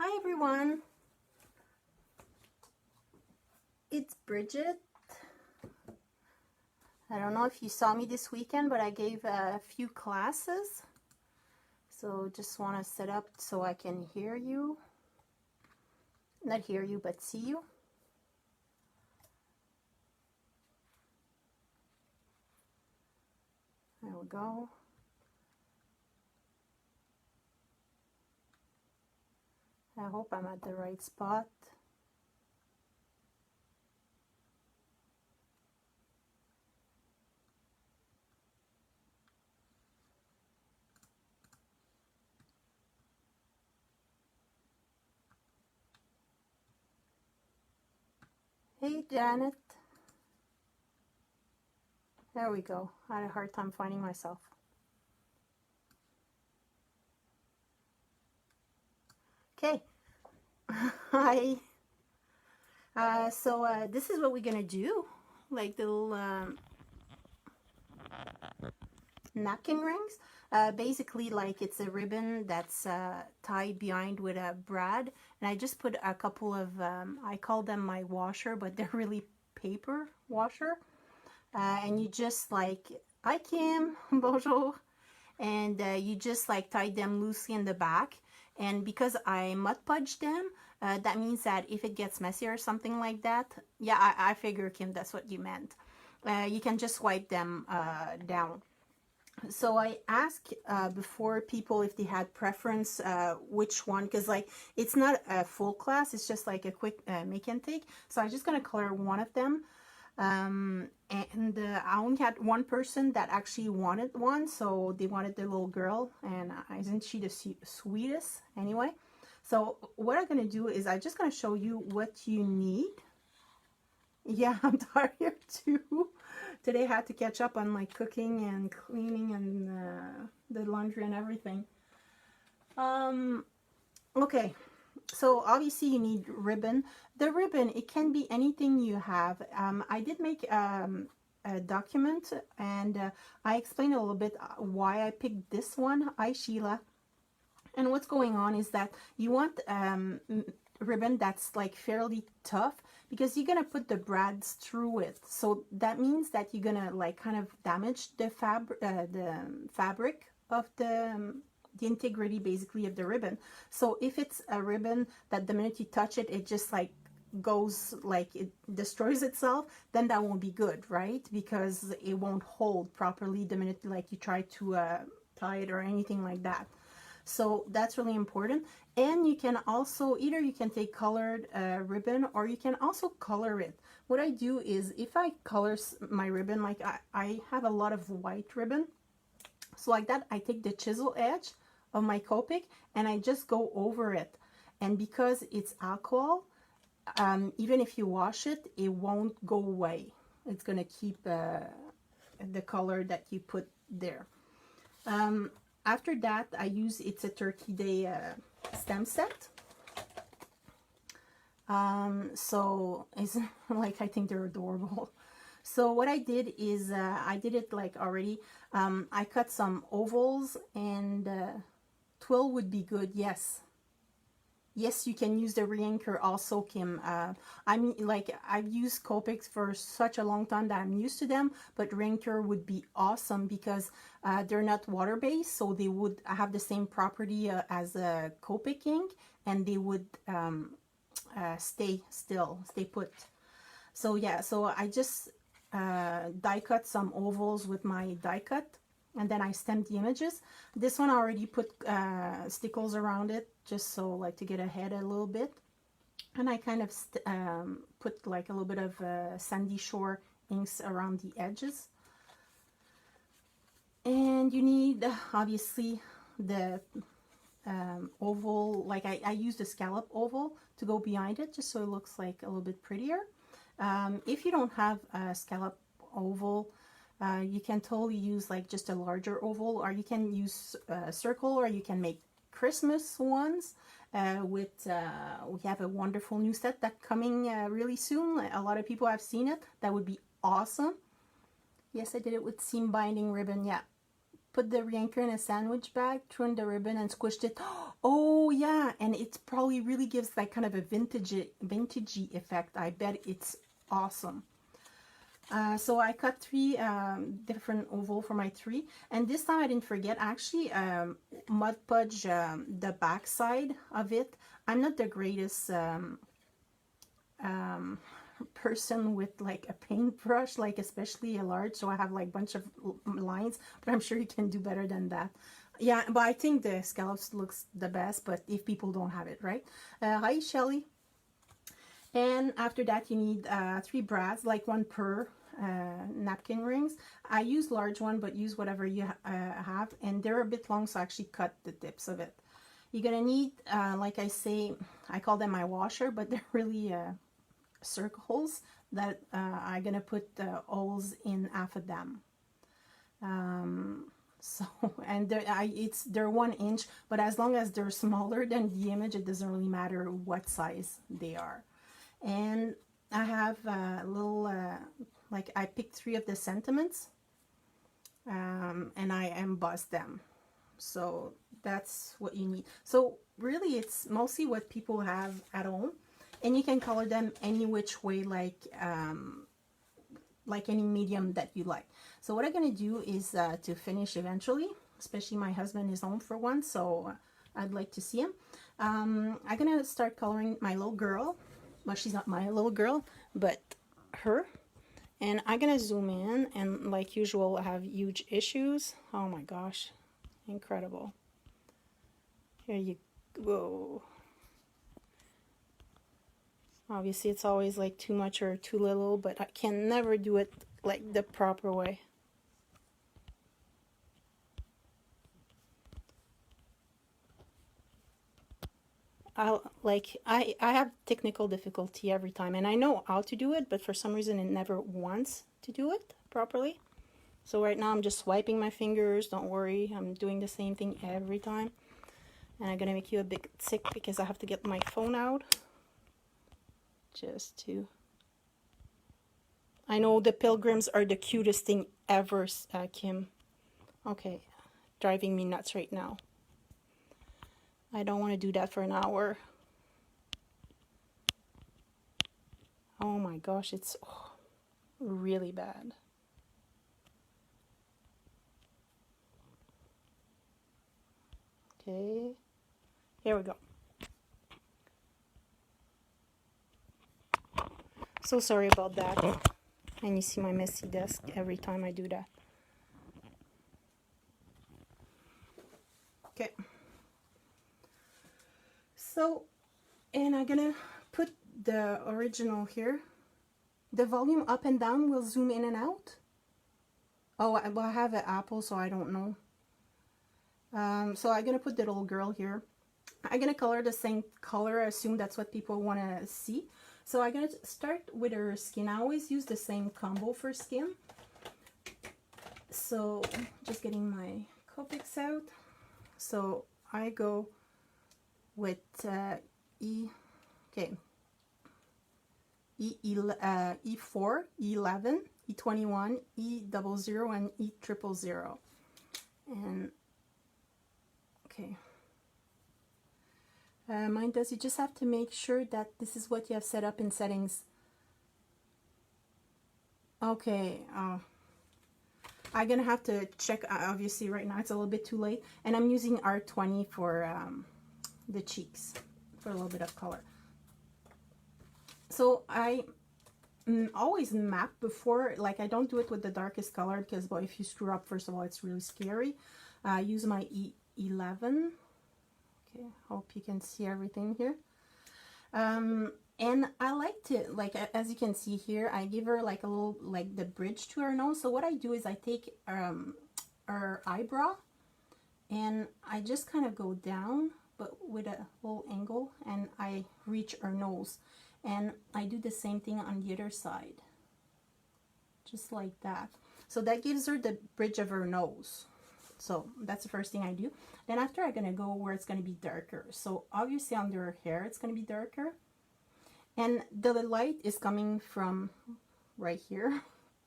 Hi everyone, it's Brigitte. I don't know if you saw me this weekend, but I gave a few classes. So just want to set up so I can hear you. Not hear you, but see you. There we go. I hope I'm at the right spot. Hey Janet. There we go. I had a hard time finding myself. Okay. Hi. So this is what we're gonna do. Like the little napkin rings. Basically, like it's a ribbon that's tied behind with a brad, and I just put a couple of I call them my washer, but they're really paper washer. And you just like, hi Kim, bonjour, and you just like tie them loosely in the back. And because I mud podge them, that means that if it gets messy or something like that, yeah, I figure, Kim, that's what you meant. You can just wipe them down. So I asked before people if they had preference which one, because like it's not a full class, it's just like a quick make and take. So I'm just gonna color one of them. And I only had one person that actually wanted one, so they wanted the little girl, and isn't she the sweetest anyway? So what I'm gonna do is I'm just gonna show you what you need. Yeah, I'm tired too. Today I had to catch up on my cooking and cleaning and the laundry and everything. Okay, so obviously you need ribbon. The ribbon, it can be anything you have. I did make a document, and I explained a little bit why I picked this one. Hi Sheila. And what's going on is that you want ribbon that's like fairly tough, because you're gonna put the brads through it. So that means that you're gonna like kind of damage the fabric of the integrity basically of the ribbon. So if it's a ribbon that the minute you touch it, it just like goes, like it destroys itself, then that won't be good, right? Because it won't hold properly the minute like you try to tie it or anything like that. So that's really important. And you can also, either you can take colored ribbon, or you can also color it. What I do is, if I color my ribbon, like I have a lot of white ribbon, so like that, I take the chisel edge of my Copic and I just go over it. And because it's alcohol, even if you wash it, it won't go away. It's gonna keep the color that you put there. After that, I use, it's a Turkey Day stem set. So it's like, I think they're adorable. So what I did is I did it like already. I cut some ovals, and twill would be good. Yes, you can use the re-anchor also, Kim. I mean, like, I've used Copics for such a long time that I'm used to them, but re-anchor would be awesome because they're not water-based, so they would have the same property as a Copic ink, and they would stay put. So yeah, so I just die cut some ovals with my die cut, and then I stamped the images. This one I already put stickles around it, just so like to get ahead a little bit. And I kind of put like a little bit of Sandy Shore inks around the edges. And you need obviously the oval, like I used a scallop oval to go behind it, just so it looks like a little bit prettier. If you don't have a scallop oval, you can totally use like just a larger oval, or you can use a circle, or you can make Christmas ones. We have a wonderful new set that's coming really soon. A lot of people have seen it. That would be awesome. Yes, I did it with seam binding ribbon. Yeah. Put the re-anchor in a sandwich bag, threw in the ribbon, and squished it. Oh yeah, and it probably really gives that kind of a vintagey effect. I bet it's awesome. So I cut three different oval for my tree, and this time I didn't forget. I actually mud podge the back side of it. I'm not the greatest person with like a paintbrush, like especially a large, so I have like a bunch of lines, but I'm sure you can do better than that. Yeah, but I think the scallops looks the best, but if people don't have it, right? Hi, Shelly. And after that, you need three brads, like one per napkin rings. I use large one, but use whatever you have. And they're a bit long, so I actually cut the tips of it. You're gonna need, like I say, I call them my washer, but they're really circles that I'm gonna put the holes in half of them. So, and they're 1 inch, but as long as they're smaller than the image, it doesn't really matter what size they are. And I have a little, like I picked 3 of the sentiments, and I embossed them. So that's what you need. So really it's mostly what people have at home, and you can color them any which way, like any medium that you like. So what I'm gonna do is to finish eventually, especially my husband is home for once, so I'd like to see him. I'm gonna start coloring my little girl. Well, she's not my little girl, but her. And I'm gonna zoom in, and like usual, I have huge issues. Oh my gosh, incredible. Here you go. Obviously, it's always like too much or too little, but I can never do it like the proper way. I have technical difficulty every time, and I know how to do it, but for some reason it never wants to do it properly. So right now I'm just swiping my fingers. Don't worry, I'm doing the same thing every time. And I'm gonna make you a bit sick because I have to get my phone out. Just to... I know the pilgrims are the cutest thing ever, Kim. Okay, driving me nuts right now. I don't want to do that for an hour. Oh my gosh, it's really bad. Okay, here we go. So sorry about that. And you see my messy desk every time I do that. Okay. So, and I'm gonna put the original here. The volume up and down will zoom in and out. Oh, well, I have an Apple, so I don't know. So I'm gonna put the little girl here. I'm gonna color the same color. I assume that's what people want to see. So I'm gonna start with her skin. I always use the same combo for skin. So just getting my Copics out. So I go with E4, E11, E21, E00, and E000. And okay. Mine does. You just have to make sure that this is what you have set up in settings. Okay. I'm gonna have to check. Obviously, right now it's a little bit too late, and I'm using R20 for the cheeks for a little bit of color. So I always map before, like I don't do it with the darkest color because, well, if you screw up, first of all, it's really scary. I use my E11. Okay, hope you can see everything here. And I like to, like, as you can see here, I give her like a little, like the bridge to her nose. So what I do is I take her eyebrow and I just kind of go down, but with a little angle, and I reach her nose. And I do the same thing on the other side. Just like that. So that gives her the bridge of her nose. So that's the first thing I do. Then after I'm going to go where it's going to be darker. So obviously under her hair it's going to be darker. And the light is coming from right here,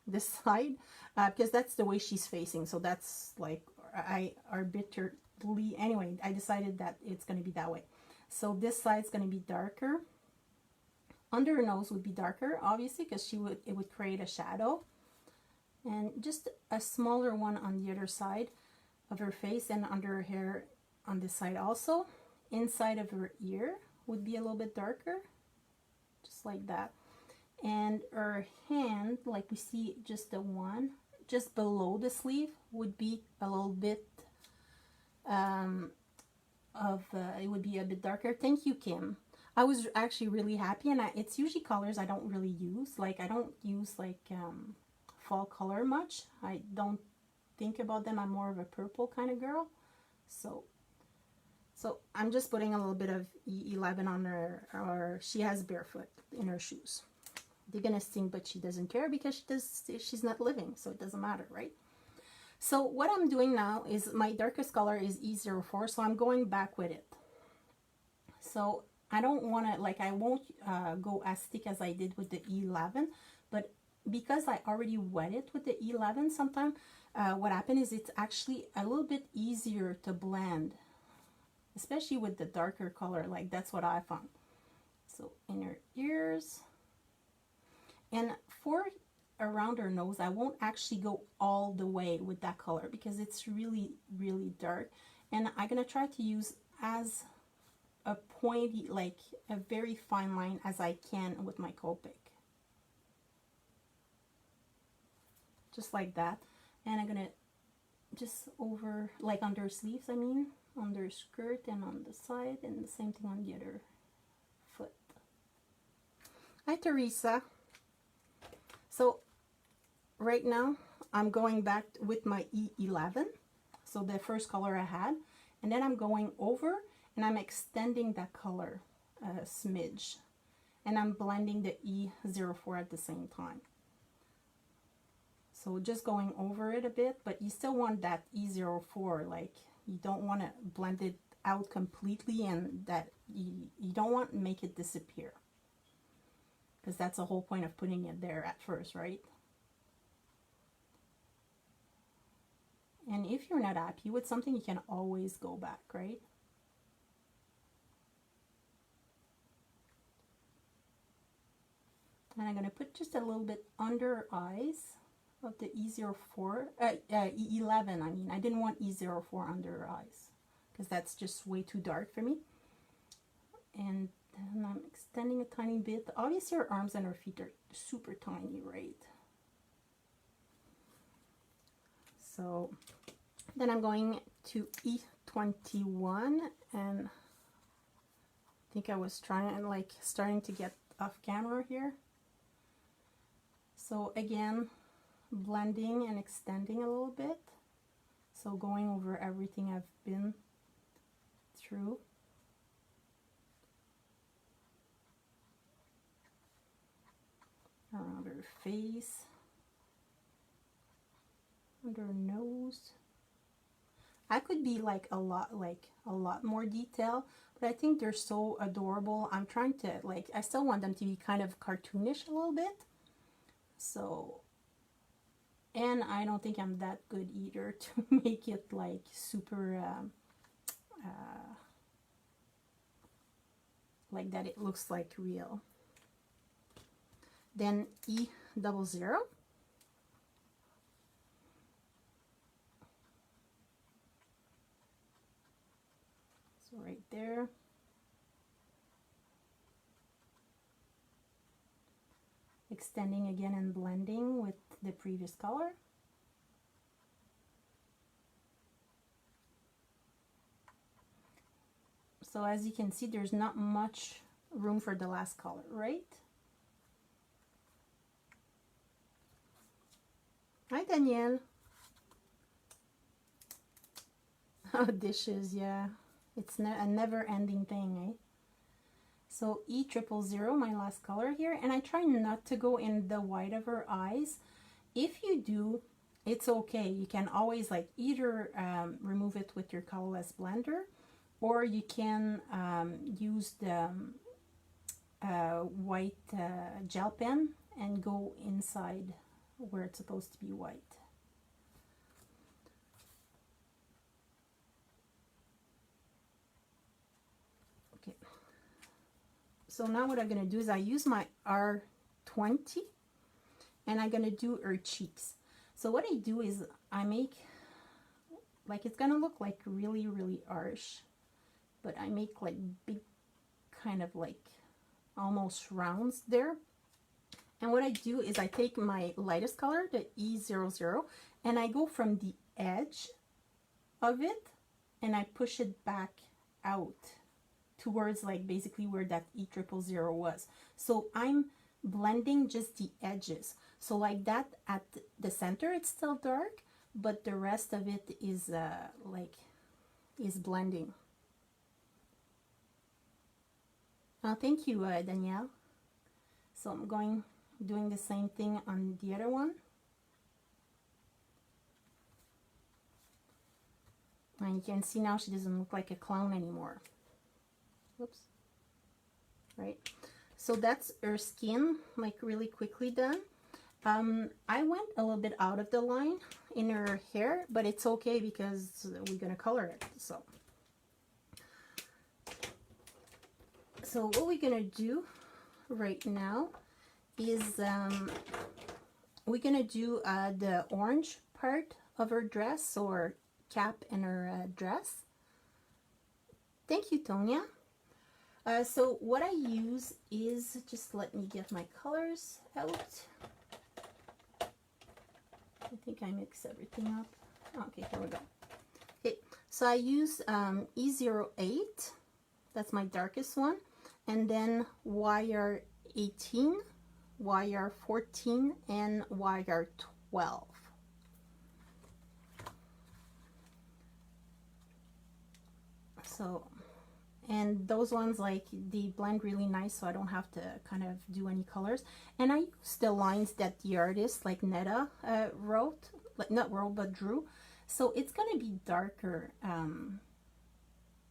this side, because that's the way she's facing. So that's like, I arbiter bleed. Anyway, I decided that it's going to be that way. So this side's going to be darker. Under her nose would be darker, obviously, because it would create a shadow. And just a smaller one on the other side of her face, and under her hair on this side also. Inside of her ear would be a little bit darker, just like that. And her hand, like we see just the one, just below the sleeve would be a little bit it would be a bit darker. Thank you, Kim. I was actually really happy, and it's usually colors I don't really use. Like I don't use like fall color much. I don't think about them. I'm more of a purple kind of girl. So I'm just putting a little bit of E11 on her, or she has barefoot in her shoes. They're gonna sting, but she doesn't care because she's not living, so it doesn't matter, right? So what I'm doing now is my darkest color is E04, so I'm going back with it. So I don't want to, like, I won't go as thick as I did with the E11, but because I already wet it with the E11, sometimes what happens is it's actually a little bit easier to blend, especially with the darker color. Like that's what I found. So in her ears, and for around her nose, I won't actually go all the way with that color because it's really, really dark. And I'm gonna try to use as a pointy, like a very fine line as I can with my Copic. Just like that. And I'm gonna just over, like under sleeves, I mean, under skirt and on the side, and the same thing on the other foot. Hi, Teresa. So right now I'm going back with my E11, so the first color I had, and then I'm going over and I'm extending that color a smidge, and I'm blending the E04 at the same time. So just going over it a bit, but you still want that E04, like you don't want to blend it out completely, and that you don't want to make it disappear, because that's the whole point of putting it there at first, right? And if you're not happy with something, you can always go back, right? And I'm going to put just a little bit under her eyes of the E04, E11, I mean. I didn't want E04 under her eyes because that's just way too dark for me. And then I'm extending a tiny bit. Obviously her arms and her feet are super tiny, right? So then I'm going to E21, and I think I was trying, like, starting to get off camera here. So again, blending and extending a little bit. So going over everything I've been through. Around her face, under her nose. I could be like a lot more detail, but I think they're so adorable. I'm trying to, like, I still want them to be kind of cartoonish a little bit. So, and I don't think I'm that good either to make it like super like that it looks like real. Then E00. So right there. Extending again and blending with the previous color. So as you can see, there's not much room for the last color, right? Hi, Danielle. Oh, dishes, yeah. It's a never-ending thing, eh? So E000, my last color here, and I try not to go in the white of her eyes. If you do, it's okay. You can always, like, either remove it with your colorless blender, or you can use the white gel pen and go inside where it's supposed to be white. Okay. So now what I'm going to do is I use my R20 and I'm going to do her cheeks. So what I do is I make, like, it's going to look like really, really harsh, but I make like big kind of like almost rounds there. And what I do is I take my lightest color, the E00, and I go from the edge of it and I push it back out towards like basically where that E000 was. So I'm blending just the edges. So like that at the center it's still dark, but the rest of it is is blending. Oh, thank you, Danielle. So I'm doing the same thing on the other one. And you can see now she doesn't look like a clown anymore. Whoops. Right. So that's her skin, like really quickly done. I went a little bit out of the line in her hair, but it's okay because we're gonna color it. So what we're gonna do right now is we're gonna do the orange part of her dress, or cap in her dress. Thank you, Tonya. So what I use is, just let me get my colors out. I think I mix everything up. Okay, here we go. Okay, so I use E08, that's my darkest one, and then YR18, YR14, and YR12. So, and those ones, like, they blend really nice, so I don't have to kind of do any colors. And I use the lines that the artist, like Netta, wrote, like not wrote, but drew. So it's gonna be darker,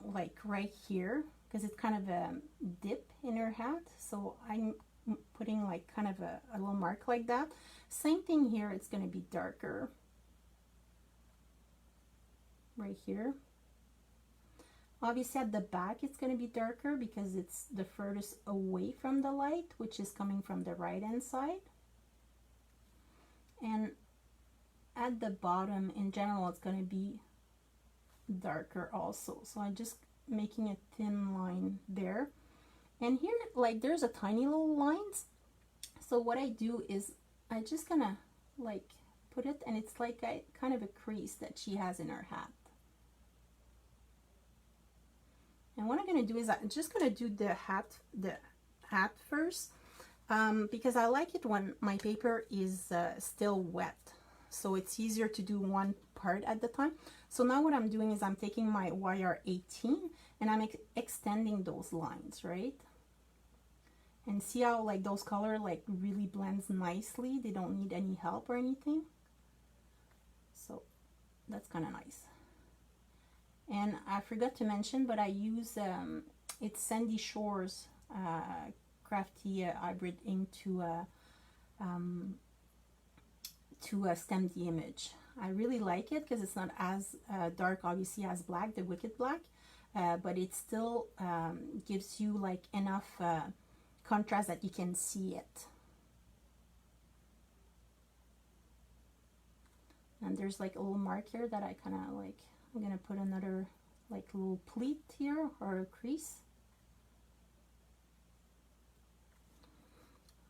like right here, because it's kind of a dip in her hat. So I'm putting like kind of a little mark like that. Same thing here, it's gonna be darker right here. Obviously at the back it's going to be darker because it's the furthest away from the light, which is coming from the right hand side. And at the bottom in general it's going to be darker also. So I'm just making a thin line there. And here, like, there's a tiny little lines. So what I do is I just gonna like put it, and it's like a kind of a crease that she has in her hat. And what I'm going to do is I'm just going to do the hat first, because I like it when my paper is still wet, so it's easier to do one part at the time. So now what I'm doing is I'm taking my YR18 and I'm extending those lines, right? And see how like those color like really blends nicely. They don't need any help or anything. So that's kind of nice. And I forgot to mention, but I use it's Sandy Shore's Krafty hybrid ink to stem the image. I really like it because it's not as dark, obviously, as black, the Wicked Black, but it still gives you like enough contrast that you can see it. And there's like a little mark here that I kind of like. I'm gonna put another like little pleat here, or a crease.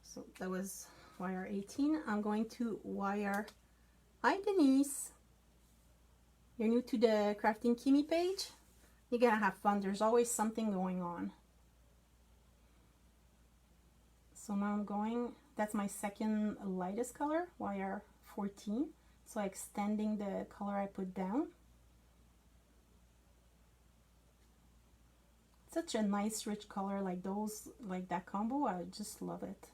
So that was YR18. I'm going to YR. Hi Denise, you're new to the Crafting Kimmy page? You're gonna have fun. There's always something going on. So now I'm going, that's my second lightest color, YR14. So extending the color I put down. Such a nice rich color, like those, like that combo, I just love it.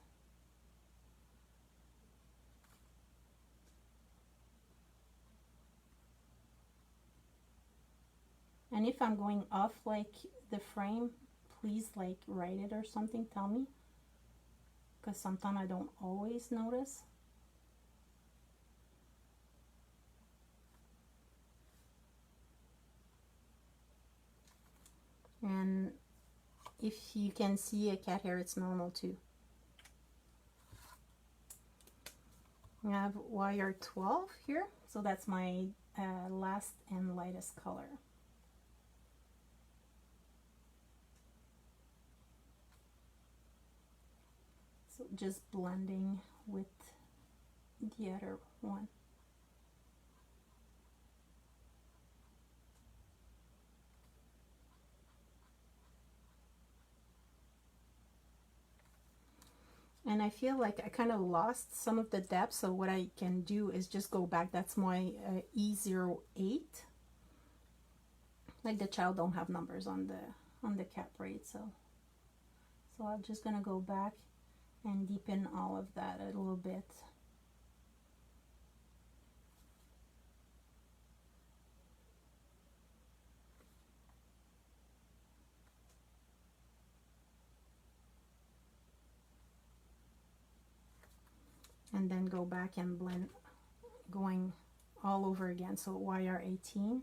And if I'm going off like the frame, please like write it or something, tell me, because sometimes I don't always notice. And If you can see a cat hair, it's normal too. I have wire 12 here, so that's my last and lightest color. So just blending with the other one. And I feel like I kind of lost some of the depth, so what I can do is just go back. That's my E08. Like the child don't have numbers on the cap braid, so I'm just gonna go back and deepen all of that a little bit. And then go back and blend, going all over again. So wire 18.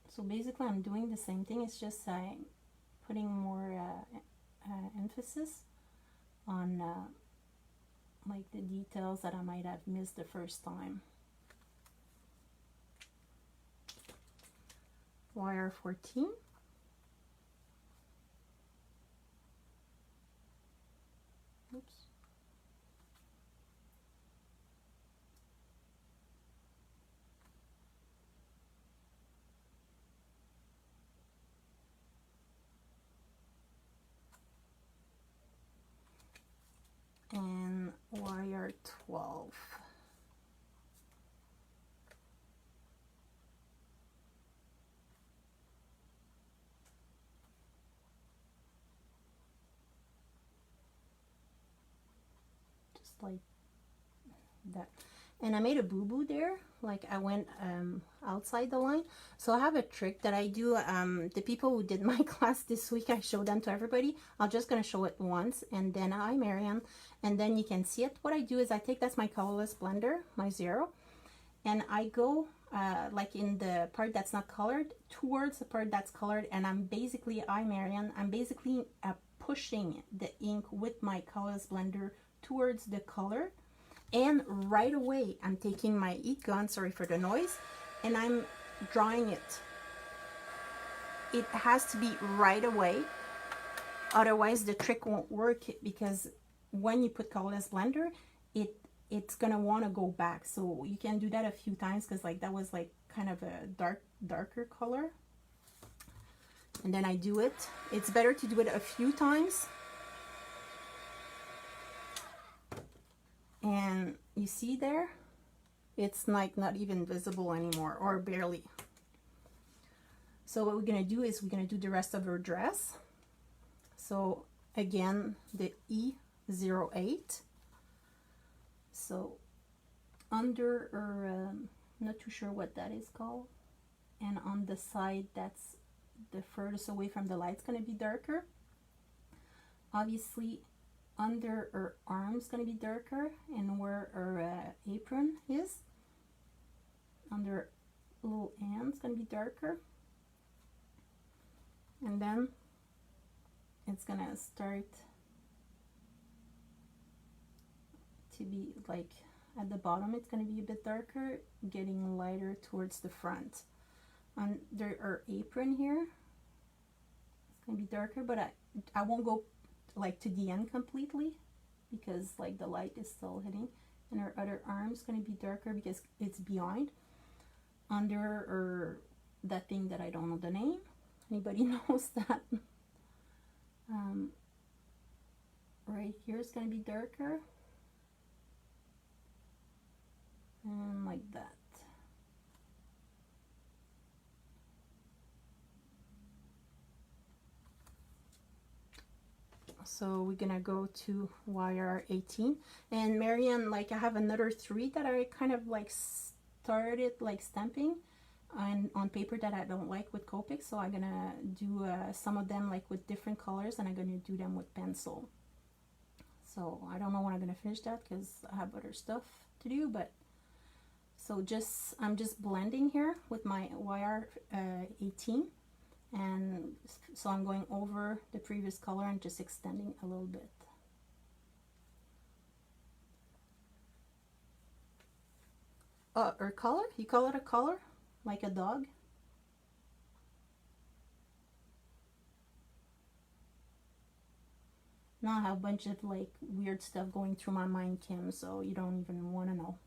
So basically I'm doing the same thing, it's just I'm putting more emphasis on like the details that I might have missed the first time. Wire 14. Oops. And wire 12. Just like that. And I made a boo-boo there, like I went outside the line. So I have a trick that I do. The people who did my class this week, I showed them to everybody. I'm just gonna show it once, and then I Marianne, and then you can see it. What I do is I take, that's my colorless blender, my 0, and I go like in the part that's not colored towards the part that's colored, and I'm basically, Marianne, I'm basically pushing the ink with my colorless blender towards the color. And right away, I'm taking my heat gun, sorry for the noise, and I'm drawing it. It has to be right away, otherwise the trick won't work, because when you put colorless blender, it's gonna want to go back. So you can do that a few times, because like that was like kind of a darker color. And then I do it. It's better to do it a few times. And you see there, it's like not even visible anymore, or barely. So what we're gonna do is we're gonna do the rest of her dress. So again, the E08. So under her, not too sure what that is called, and on the side that's the furthest away from the light, it's gonna be darker. Obviously under her arm's gonna be darker, and where her apron is, under her little hand's gonna be darker, and then it's gonna start to be like at the bottom, it's gonna be a bit darker, getting lighter towards the front. Under her apron here, it's gonna be darker, but I won't go like to the end completely, because like the light is still hitting. And her other arm's gonna be darker because it's behind. Under her, that thing that I don't know the name, anybody knows that? Right here is gonna be darker, and like that. So we're gonna go to wire 18, and Marianne, like I have another 3 that I kind of like started like stamping and on paper that I don't like with Copic, so I'm gonna do some of them like with different colors, and I'm gonna do them with pencil. So I don't know when I'm gonna finish that because I have other stuff to do. But so I'm just blending here with my YR18, and so I'm going over the previous color and just extending a little bit. Or color? You call it a color? Like a dog? Now I have a bunch of like weird stuff going through my mind, Kim, so you don't even want to know.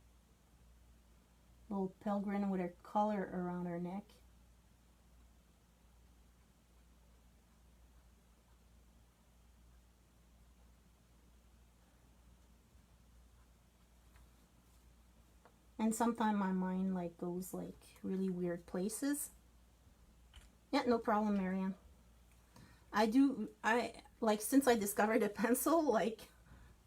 Little pilgrim with a collar around her neck. And sometimes my mind like goes like really weird places. Yeah, no problem, Marianne. I like, since I discovered a pencil, like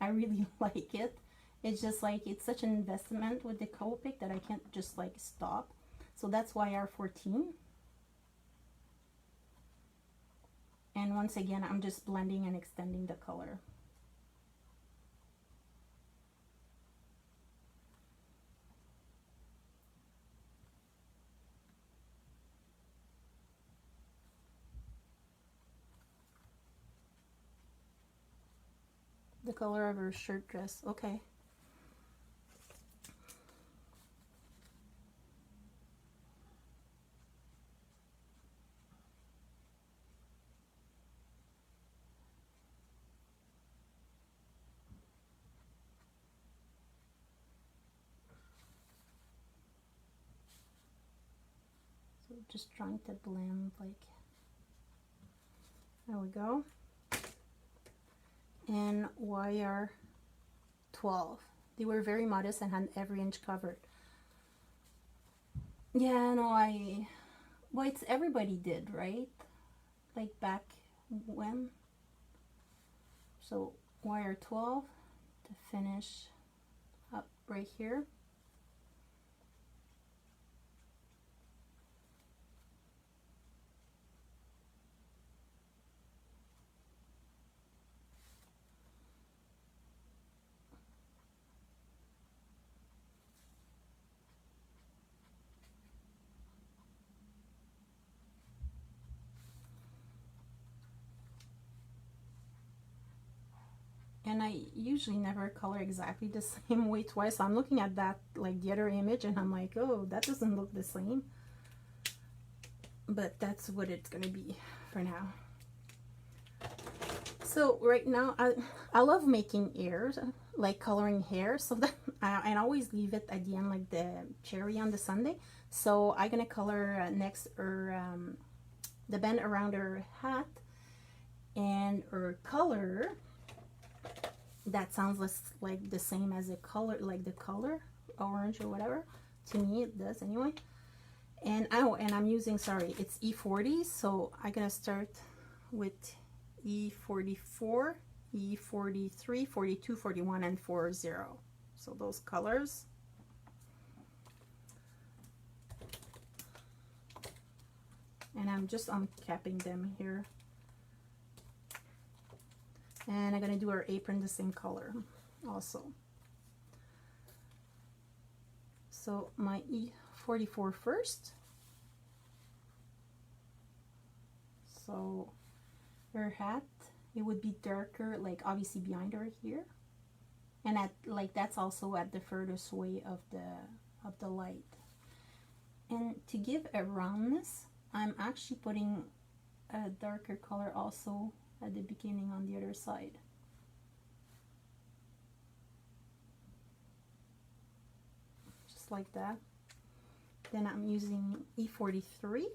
I really like it. It's just like, it's such an investment with the Copic that I can't just like stop. So that's why R14. And once again, I'm just blending and extending the color. The color of her shirt dress. Okay. So just trying to blend, like, there we go. And YR12. They were very modest and had every inch covered. Yeah, no, well, it's everybody did, right? Like back when. So YR12 to finish up right here. And I usually never color exactly the same way twice. So I'm looking at that, like the other image, and I'm like, oh, that doesn't look the same. But that's what it's gonna be for now. So right now, I love making ears, like coloring hair. So that I always leave it at the end, like the cherry on the sundae. So I'm gonna color next the band around her hat, and her color that sounds less like the same as a color, like the color orange or whatever. To me it does anyway. And and I'm using, sorry, it's E40. So I'm gonna start with E44, E43, 42, 41, and 40. So those colors. And I'm just uncapping them here. And I'm going to do our apron the same color also. So my E44 first. So her hat, it would be darker, like obviously behind her here. And at like that's also at the furthest way of the light. And to give a roundness, I'm actually putting a darker color also at the beginning on the other side. Just like that. Then I'm using E43.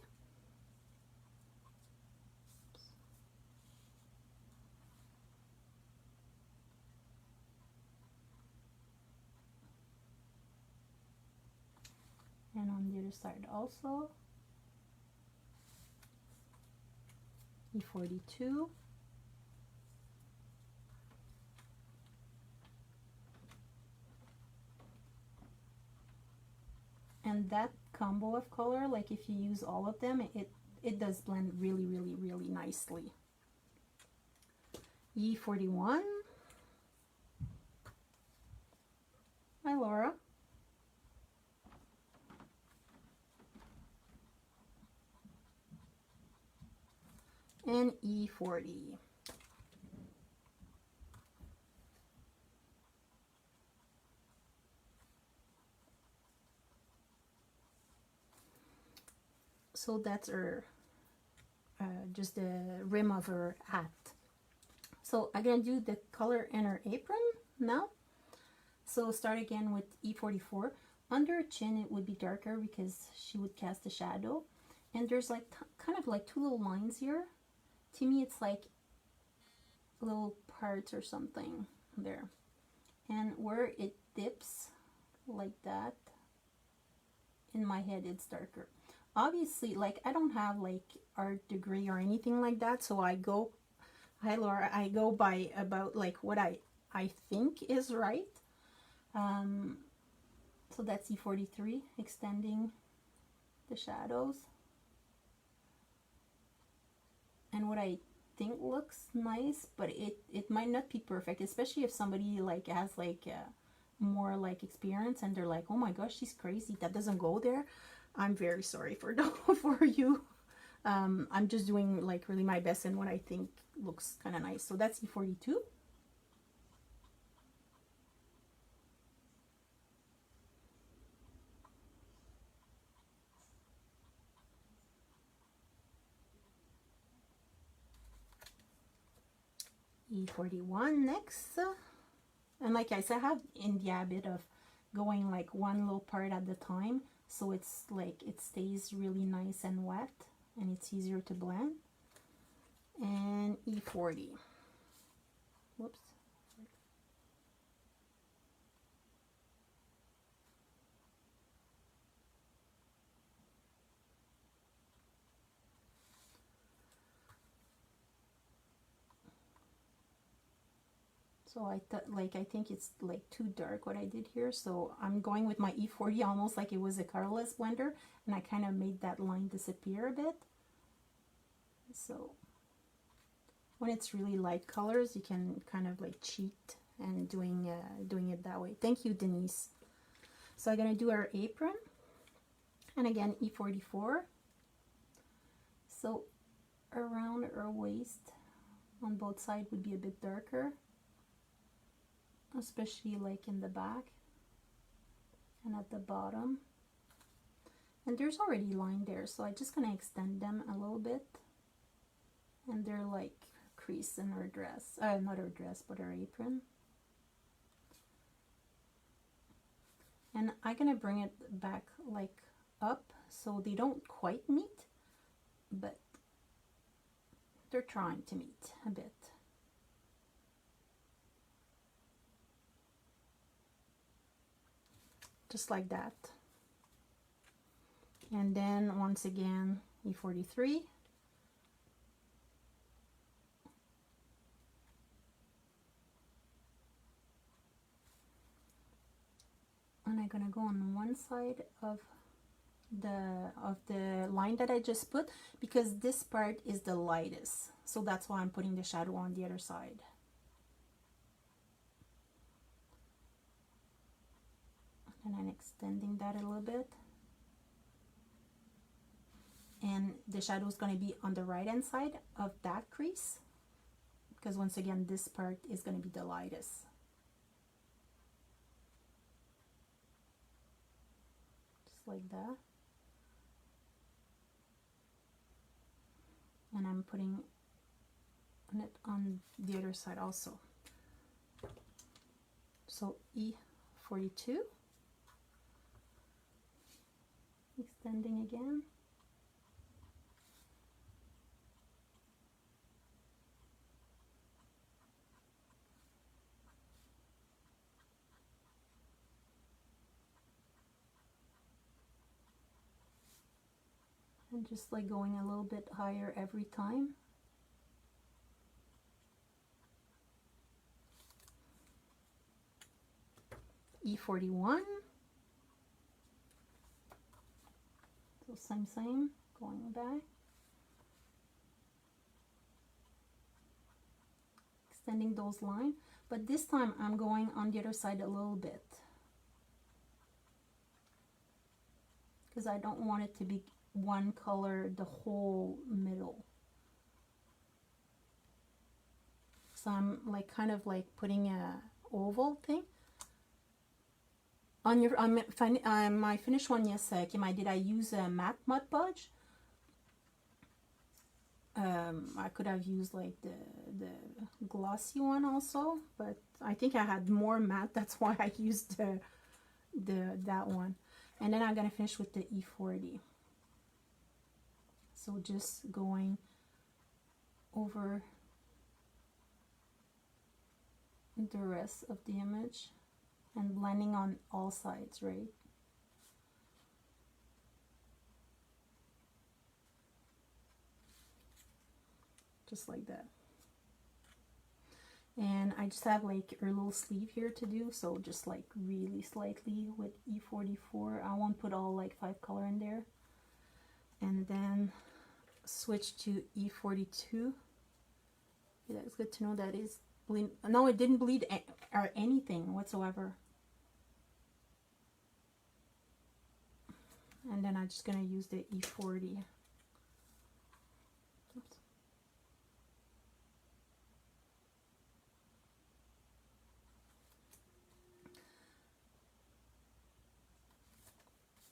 And on the other side also. E42. And that combo of color, like if you use all of them, it does blend really, really, really nicely. E41. and E40. So that's her, just the rim of her hat. So I'm gonna do the color in her apron now. So start again with E44. Under her chin it would be darker because she would cast a shadow. And there's like kind of like two little lines here. To me it's like little parts or something there. And where it dips like that, in my head it's darker. Obviously, like, I don't have like art degree or anything like that, so I go, hi Laura, I go by about like what I think is right. So that's E43, extending the shadows. And what I think looks nice, but it might not be perfect, especially if somebody like has like more like experience and they're like, oh my gosh, she's crazy, that doesn't go there. I'm very sorry for for you. I'm just doing like really my best and what I think looks kind of nice. So that's E42. E41 next. And like I said, I have in the habit of going like one little part at the time, so it's like it stays really nice and wet and it's easier to blend. And E40. Whoops. So I thought, like, I think it's like too dark what I did here, so I'm going with my E40 almost like it was a colorless blender, and I kind of made that line disappear a bit. So when it's really light colors, you can kind of like cheat and doing it that way. Thank you, Denise. So I'm gonna do our apron, and again E44. So around her waist on both sides would be a bit darker, especially like in the back and at the bottom. And there's already line there, so I'm just gonna extend them a little bit. And they're like crease in her dress, not her dress, but her apron. And I'm gonna bring it back like up so they don't quite meet, but they're trying to meet a bit. Just like that. And then once again E43. And I'm gonna go on one side of the line that I just put, because this part is the lightest, so that's why I'm putting the shadow on the other side. And I'm extending that a little bit, and the shadow is going to be on the right hand side of that crease, because once again this part is going to be the lightest. Just like that. And I'm putting it on the other side also. So E42, extending again. And just like going a little bit higher every time. E41. So same, going back. Extending those lines, but this time I'm going on the other side a little bit, because I don't want it to be one color the whole middle. So I'm like kind of like putting a oval thing on your on my finished one. Yes, Kim, I use a matte Mod Podge. I could have used like the glossy one also, but I think I had more matte. That's why I used that one. And then I'm gonna finish with the E40. So just going over the rest of the image and blending on all sides, right? Just like that. And I just have like a little sleeve here to do, so just like really slightly with E44. I won't put all like 5 color in there. And then switch to E42. Yeah, it's good to know that is bleed. No, it didn't bleed or anything whatsoever. And then I'm just gonna use the E40. Oops.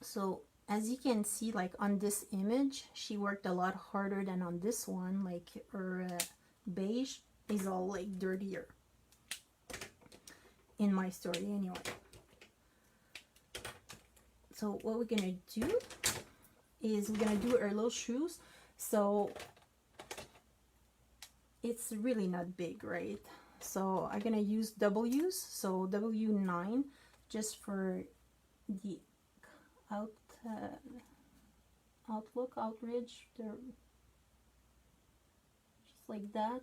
So as you can see, like on this image, she worked a lot harder than on this one. Like her beige is all like dirtier in my story anyway. So what we're gonna do is we're gonna do her little shoes. So it's really not big, right? So I'm gonna use W's, so W9 just for the outridge there, just like that.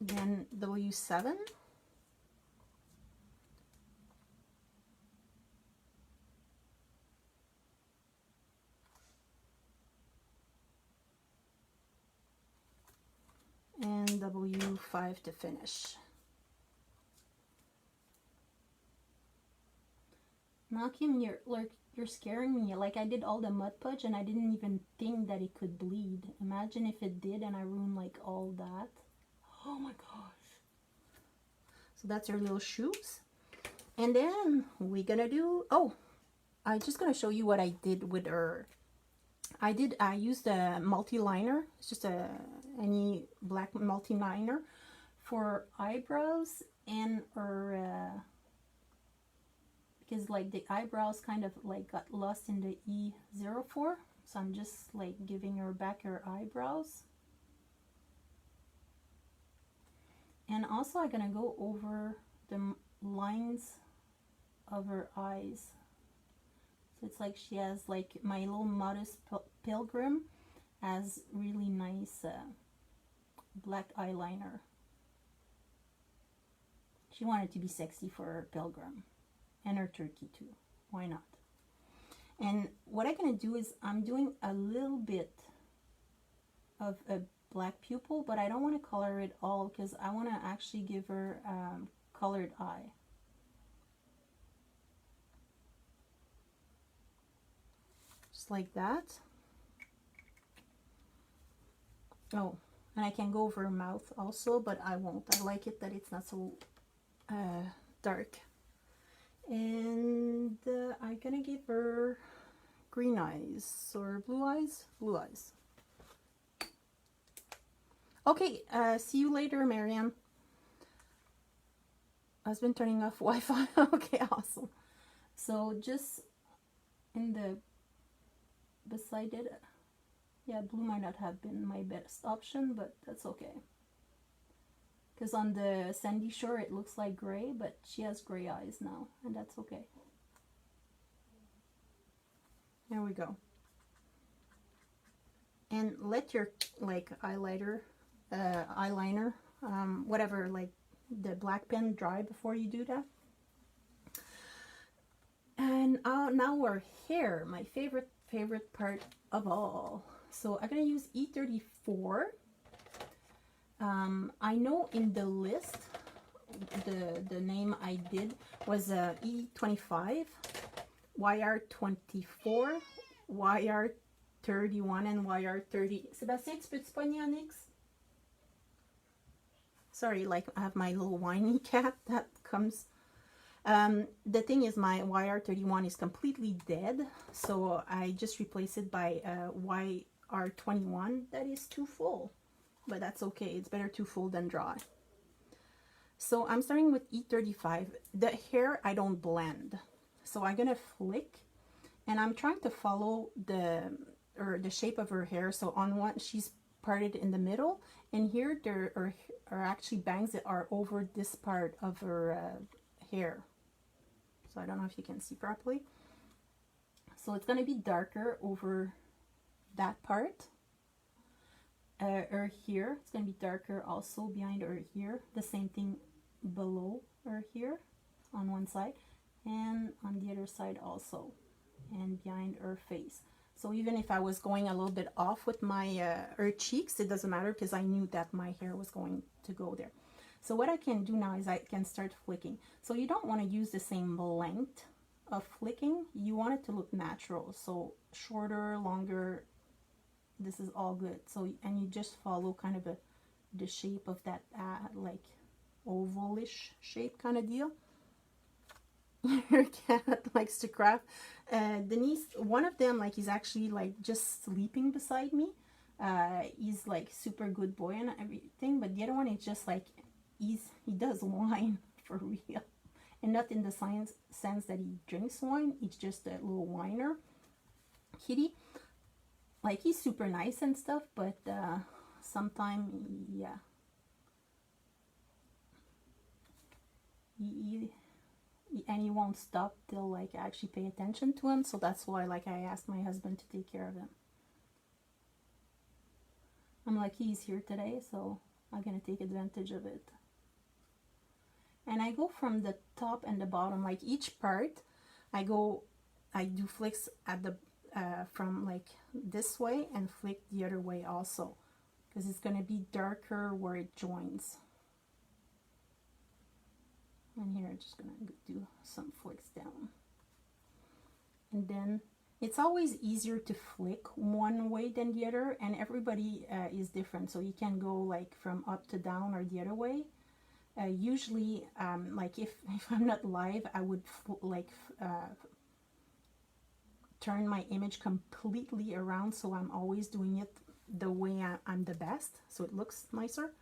Then W7, and W5 to finish. Now, Kim, you're scaring me. Like, I did all the Mod Podge and I didn't even think that it could bleed. Imagine if it did and I ruined like all that. Oh my gosh. So that's her little shoes. And then we're gonna do, oh, I'm just gonna show you what I did with her. I used a multi-liner. It's just any black multi-liner for eyebrows and her, because like the eyebrows kind of like got lost in the E04. So I'm just like giving her back her eyebrows. And also I'm gonna go over the lines of her eyes. So it's like she has like my little modest pilgrim has really nice black eyeliner. She wanted to be sexy for her pilgrim and her turkey too. Why not? And what I'm gonna do is I'm doing a little bit of a black pupil, but I don't want to color it all because I want to actually give her colored eye. Just like that. Oh, and I can go over her mouth also, but I won't. I like it that it's not so dark. And I'm gonna give her green eyes or blue eyes. Blue eyes. Okay, see you later, Marianne. I've been turning off Wi-Fi. Okay, awesome. So just in the beside it, yeah, blue might not have been my best option, but that's okay. Because on the Sandy Shore it looks like gray, but she has gray eyes now, and that's okay. There we go. And let your like eyeliner, whatever, like the black pen dry before you do that. And now our hair, my favorite part of all. So I'm gonna use E34. I know in the list the name I did was E25, YR24, YR 31 and YR 30. Sébastien, tu peux-tu pogner Onyx? Sorry, like I have my little whiny cat that comes. The thing is my YR31 is completely dead, so I just replaced it by YR21 that is too full, but that's okay. It's better too full than dry. So I'm starting with E35. The hair I don't blend, so I'm gonna flick, and I'm trying to follow the shape of her hair. So on one she's parted in the middle, and here there are actually bangs that are over this part of her hair. So I don't know if you can see properly. So it's going to be darker over that part. Her here, it's going to be darker also behind her here. The same thing below her here on one side, and on the other side also, and behind her face. So even if I was going a little bit off with my her cheeks, it doesn't matter because I knew that my hair was going to go there. So what I can do now is I can start flicking. So you don't want to use the same length of flicking. You want it to look natural. So shorter, longer, this is all good. So, and you just follow kind of the shape of that like ovalish shape kind of deal. Your cat likes to craft. Denise, one of them, like, he's actually like just sleeping beside me. He's like super good boy and everything, but the other one is just like, he does wine for real, and not in the sense that he drinks wine. He's just a little whiner kitty. Like, he's super nice and stuff, but sometimes, yeah, and he won't stop till like I actually pay attention to him. So that's why, like, I asked my husband to take care of him. I'm like, he's here today, so I'm gonna take advantage of it. And I go from the top and the bottom, like each part I do flicks at the from like this way and flick the other way also, because it's going to be darker where it joins. And here I'm just going to do some flicks down, and then it's always easier to flick one way than the other, and everybody is different, so you can go like from up to down or the other way. Usually, like if I'm not live, I would turn my image completely around, so I'm always doing it the way I'm the best, so it looks nicer.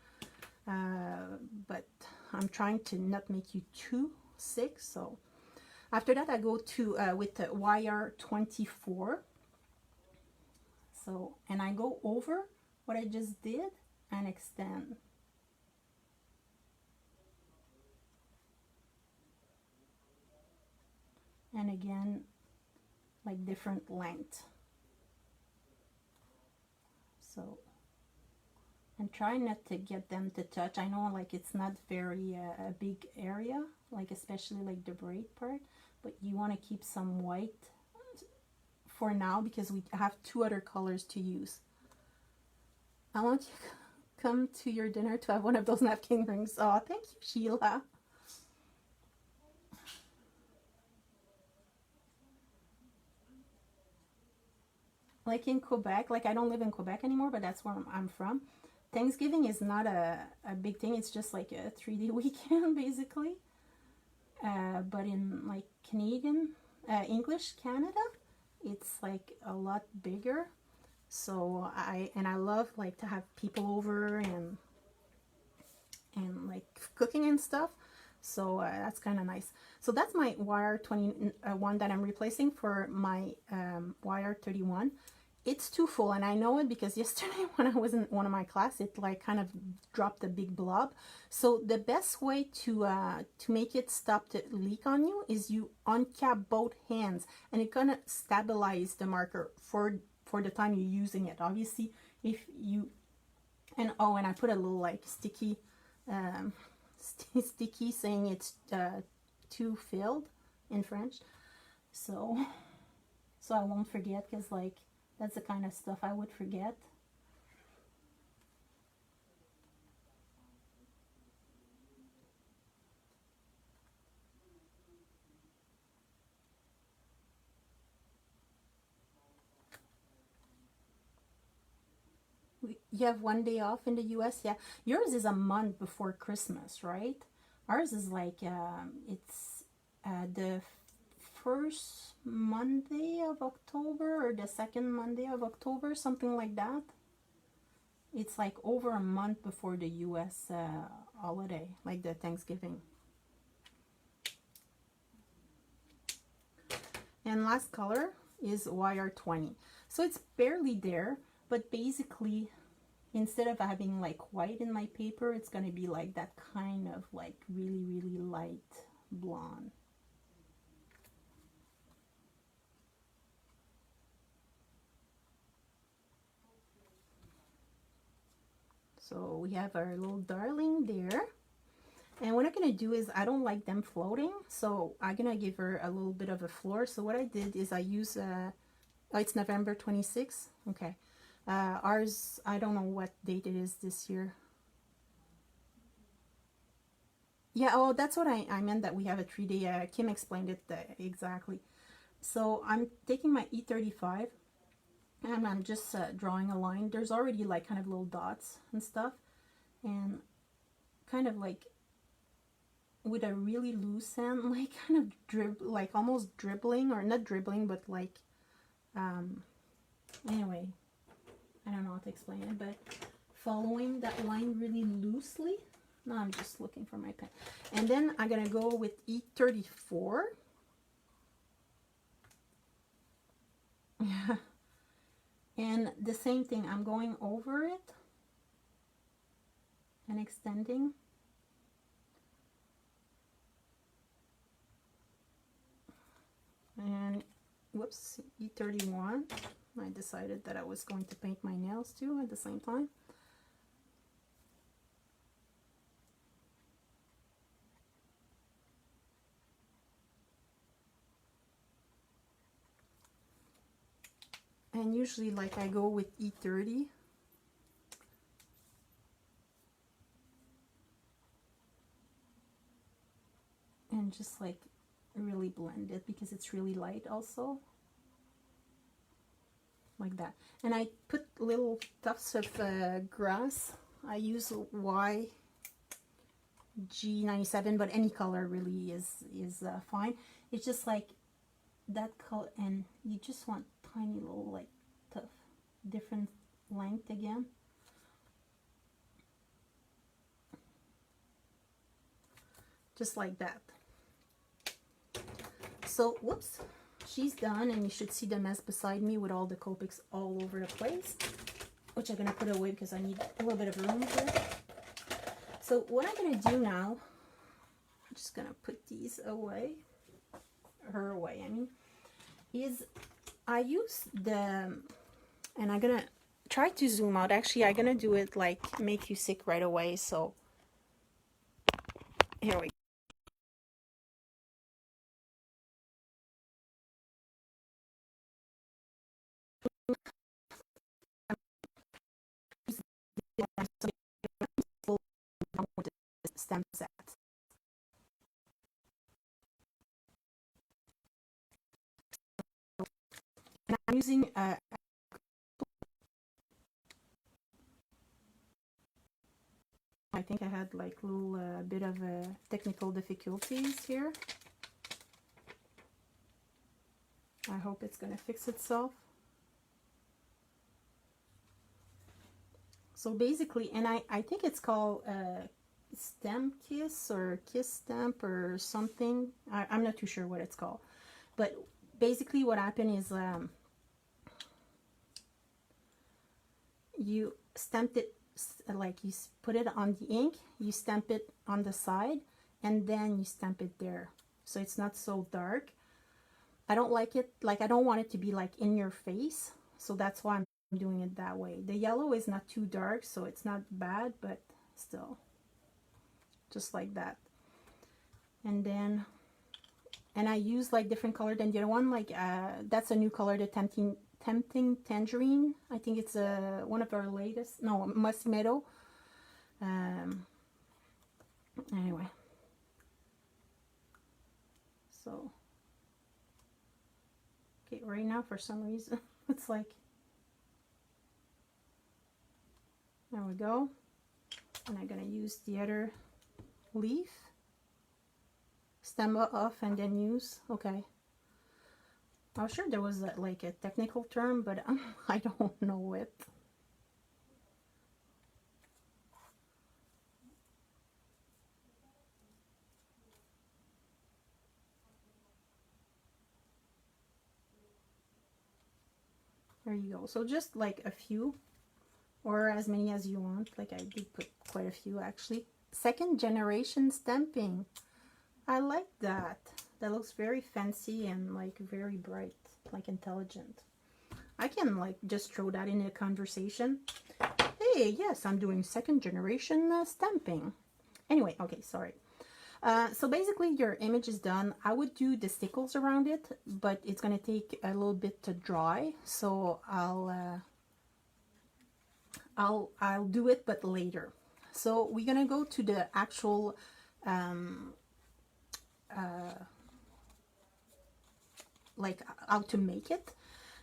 But I'm trying to not make you too sick. So after that, I go to with the YR24. So, and I go over what I just did and extend. And again, like different length. So, and try not to get them to touch. I know, like, it's not very a big area, like especially like the braid part, but you want to keep some white for now because we have two other colors to use. I want you to come to your dinner to have one of those napkin rings. Oh, thank you, Sheila. Like in Quebec, like I don't live in Quebec anymore, but that's where I'm from. Thanksgiving is not a big thing. It's just like a 3-day weekend, basically. But in like Canadian, English Canada, it's like a lot bigger. So I love like to have people over and like cooking and stuff. So that's kind of nice. So that's my YR21 that I'm replacing for my YR31. It's too full, and I know it because yesterday when I was in one of my class, it like kind of dropped a big blob. So the best way to make it stop to leak on you is you uncap both hands, and it's gonna stabilize the marker for the time you're using it. Obviously, if you and I put a little like sticky sticky saying it's too filled in French, so I won't forget, because like that's the kind of stuff I would forget. You have 1 day off in the US? Yeah. Yours is a month before Christmas, right? Ours is like, it's the first Monday of October or the second Monday of October, something like that. It's like over a month before the US holiday, like the Thanksgiving. And last color is YR20. So it's barely there, but basically instead of having like white in my paper, it's going to be like that kind of like really, really light blonde. So we have our little darling there. And what I'm going to do is, I don't like them floating, so I'm going to give her a little bit of a floor. So what I did is I use, oh, it's November 26th. Okay. Ours, I don't know what date it is this year. Yeah, oh, that's what I meant, that we have a 3 day. Kim explained it exactly. So I'm taking my E35 and I'm just drawing a line. There's already like kind of little dots and stuff, and kind of like with a really loose hand, like kind of like almost dribbling, or not dribbling, but like, anyway, I don't know how to explain it, but following that line really loosely. Now I'm just looking for my pen. And then I'm gonna go with E34. Yeah. And the same thing, I'm going over it and extending. And whoops, E31. I decided that I was going to paint my nails too at the same time. And usually like I go with E30. And just like really blend it because it's really light also. Like that. And I put little tufts of grass. I use YG97, but any color really is fine. It's just like that color, and you just want tiny little like tough different length again. Just like that. So whoops, she's done, and you should see the mess beside me with all the Copics all over the place, which I'm gonna put away because I need a little bit of room here. So what I'm gonna do now, I'm just gonna put these away, her away, I mean, is I use the, and I'm gonna try to zoom out. Actually, I'm gonna do it like make you sick right away. So here we go. Stem set. And I'm using I think I had like a little bit of technical difficulties here. I hope it's gonna fix itself. So basically, and I think it's called stem kiss or kiss stamp or something. I'm not too sure what it's called, but basically what happened is you stamped it, like you put it on the ink, you stamp it on the side, and then you stamp it there, so it's not so dark. I don't like it, like I don't want it to be like in your face, so that's why I'm doing it that way. The yellow is not too dark, so it's not bad, but still, just like that. And then, and I use like different color than the other one, like that's a new color, the tempting tangerine. I think it's one of our latest, no, musty meadow. Anyway, so okay, right now for some reason it's like, There we go. And I'm gonna use the other leaf. Stem off and then use. Okay. I was sure there was like a technical term, but I don't know it. There you go. So just like a few, or as many as you want. Like I did put quite a few actually. Second generation stamping. I like that. That looks very fancy and like very bright, like intelligent. I can like just throw that in a conversation. Hey, yes, I'm doing second generation stamping. Anyway, okay, sorry. So basically your image is done. I would do the stickles around it, but it's gonna take a little bit to dry. So I'll do it, but later. So we're gonna go to the actual like how to make it.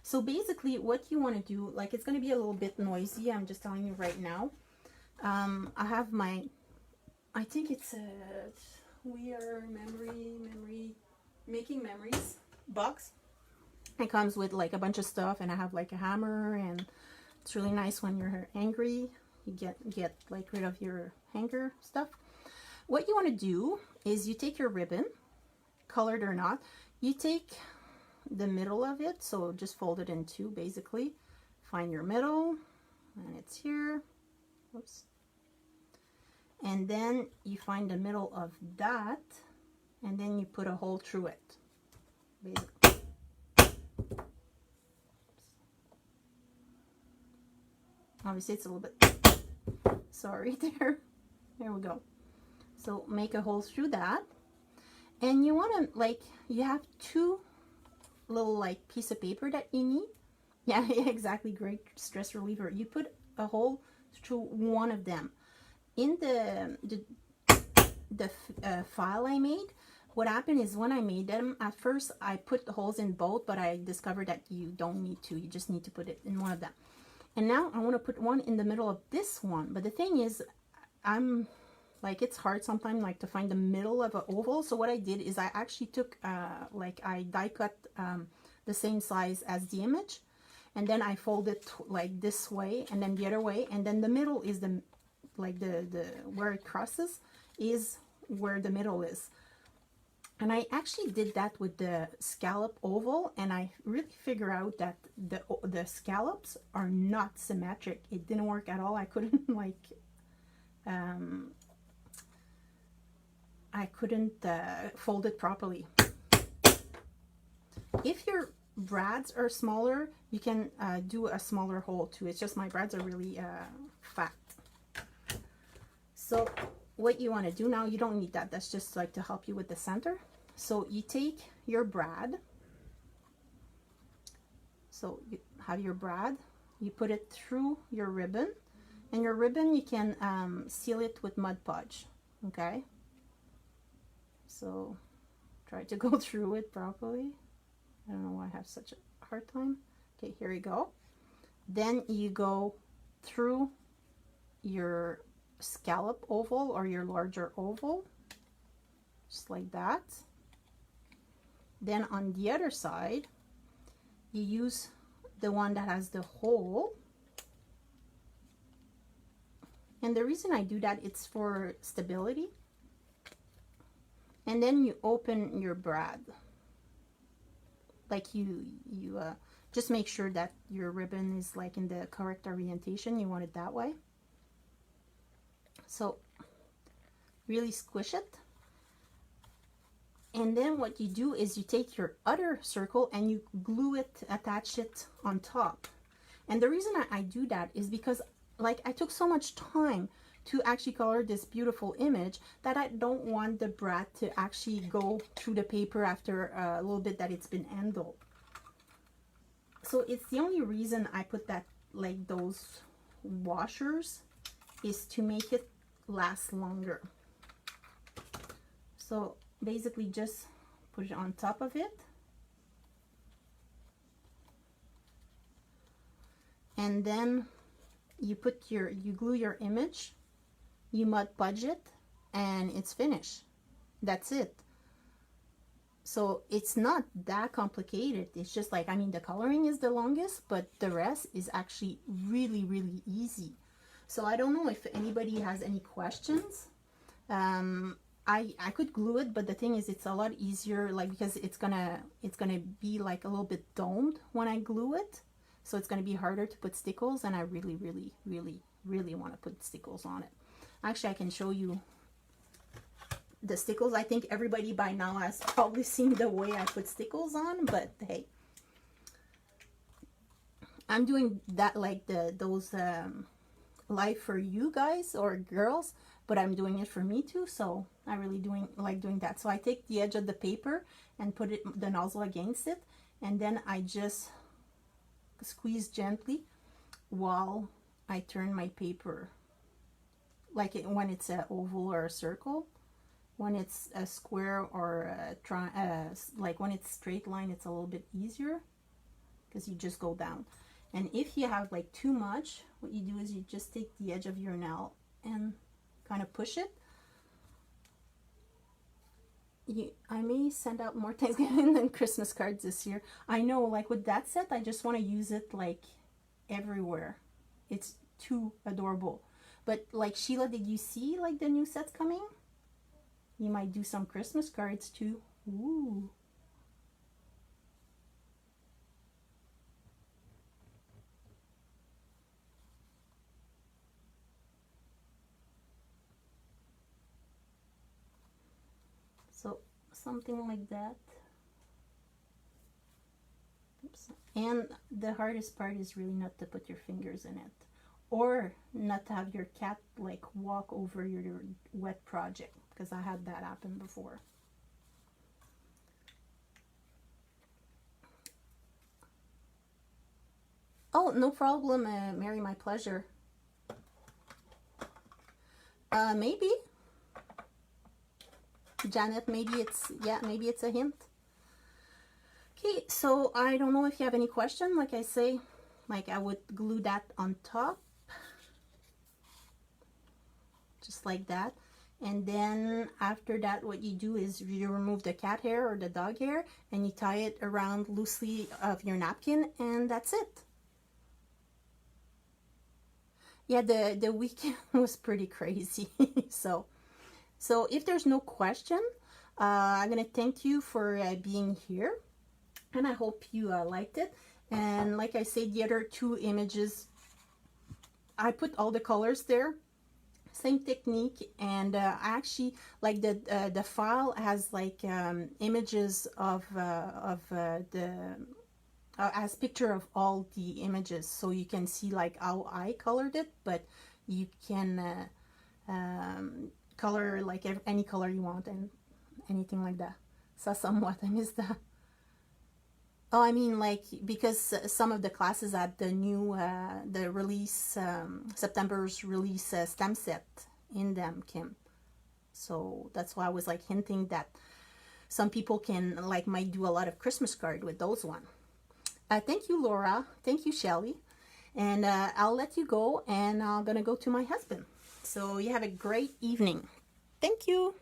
So basically what you want to do, like it's going to be a little bit noisy, I'm just telling you right now. I have my, I think it's a We Are Making Memories box. It comes with like a bunch of stuff, and I have like a hammer, and it's really nice when you're angry. You get like rid of your anger stuff. What you want to do is you take your ribbon, colored or not, you take the middle of it, so just fold it in two basically. Find your middle, and it's here. Oops. And then you find the middle of that, and then you put a hole through it, basically. Obviously it's a little bit, sorry there. There we go. So make a hole through that, and you want to, like, you have two little like piece of paper that you need. Yeah, exactly, great stress reliever. You put a hole through one of them. In the file I made, what happened is when I made them, at first I put the holes in both, but I discovered that you don't need to. You just need to put it in one of them. And now I want to put one in the middle of this one. But the thing is, I'm like, it's hard sometimes like to find the middle of an oval. So what I did is I actually took like I die cut the same size as the image, and then I fold it like this way and then the other way, and then the middle is the like the where it crosses is where the middle is. And I actually did that with the scallop oval, and I really figured out that the scallops are not symmetric. It didn't work at all. I couldn't like I couldn't fold it properly. If your brads are smaller, you can do a smaller hole too. It's just my brads are really fat. So what you want to do now, you don't need that. That's just like to help you with the center. So you take your brad. So you have your brad. You put it through your ribbon. And your ribbon, you can seal it with Mod Podge. Okay? So try to go through it properly. I don't know why I have such a hard time. Okay, here we go. Then you go through your scallop oval or your larger oval, just like that. Then on the other side, you use the one that has the hole. And the reason I do that, it's for stability. And then you open your brad. Like you just make sure that your ribbon is like in the correct orientation. You want it that way. So really squish it. And then what you do is you take your other circle and you glue it, attach it on top. And the reason I do that is because like I took so much time to actually color this beautiful image that I don't want the brad to actually go through the paper after a little bit that it's been handled. So it's the only reason I put that, like those washers, is to make it last longer. So basically just put it on top of it. And then you glue your image, you Mod Podge it, and it's finished. That's it. So it's not that complicated. It's just like, I mean, the coloring is the longest, but the rest is actually really, really easy. So I don't know if anybody has any questions. I could glue it, but the thing is, it's a lot easier, like, because it's gonna be like a little bit domed when I glue it. So it's gonna be harder to put stickles, and I really, really, really, really want to put stickles on it. Actually, I can show you the stickles. I think everybody by now has probably seen the way I put stickles on, but hey, I'm doing that like those live for you guys or girls, but I'm doing it for me too. So I really like doing that. So I take the edge of the paper and put the nozzle against it, and then I just squeeze gently while I turn my paper, like when it's an oval or a circle. When it's a square or like when it's straight line, it's a little bit easier because you just go down. And if you have like too much, what you do is you just take the edge of your nail and kind of push it. I may send out more Thanksgiving than Christmas cards this year. I know, like with that set, I just want to use it like everywhere. It's too adorable. But like Sheila, did you see like the new sets coming? You might do some Christmas cards too. Ooh. So something like that. Oops. And the hardest part is really not to put your fingers in it, or not to have your cat like walk over your wet project, because I had that happen before. Oh, no problem, Mary, my pleasure. Maybe. Janet, maybe it's a hint. Okay, so I don't know if you have any question. Like I say, like I would glue that on top. Just like that. And then after that, what you do is you remove the cat hair or the dog hair and you tie it around loosely of your napkin, and that's it. Yeah, the weekend was pretty crazy. So if there's no question, I'm gonna thank you for being here, and I hope you liked it. And like I said, the other two images, I put all the colors there. Same technique, and actually, like the file has like images of the as picture of all the images, so you can see like how I colored it, but you can color like any color you want and anything like that. So somewhat I missed that. Oh, I mean, like, because some of the classes had the new, the release, September's release stem set in them, Kim. So that's why I was like hinting that some people might do a lot of Christmas card with those one. Thank you, Laura. Thank you, Shelly. And I'll let you go, and I'm gonna go to my husband. So you have a great evening. Thank you.